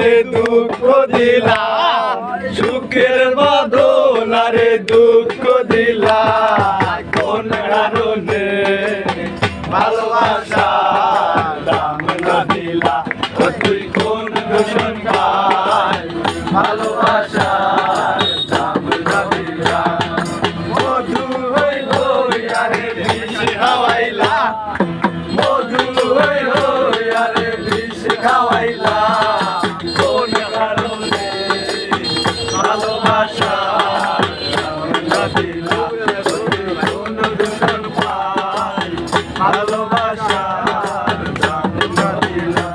আরে দুঃখ দিলা সুখের বদলারে দুঃখ দিলা কোন কারণে ভালোবাসা দাম না দিলা তুই কোন দূষণ খাই ভালোবাসা দাম না দিলা মধু হই হই আরে বিষ খাওয়াইলা মধু হই হই আরে বিষ খাওয়াইলা কোন কারণে ভালোবাসা দাম না দিলা কোন দূষণ খাই ভালোবাসা দাম না দিলা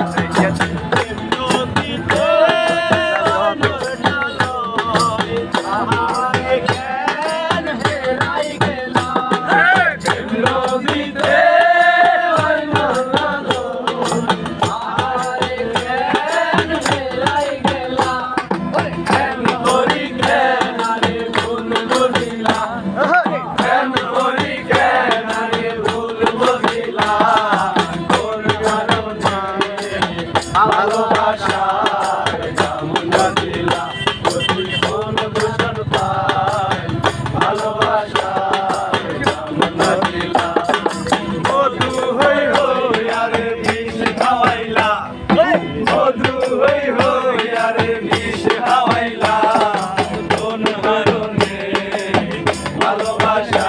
ভালোবাসার দাম না দিলা তুই কোন দূষণ পাই ভালোবাসার দাম না দিলা মধু হই হই আরে বিষ খাওয়াইলা মধু হই হই আরে বিষ খাওয়াইলা কোন কারণে ভালোবাসা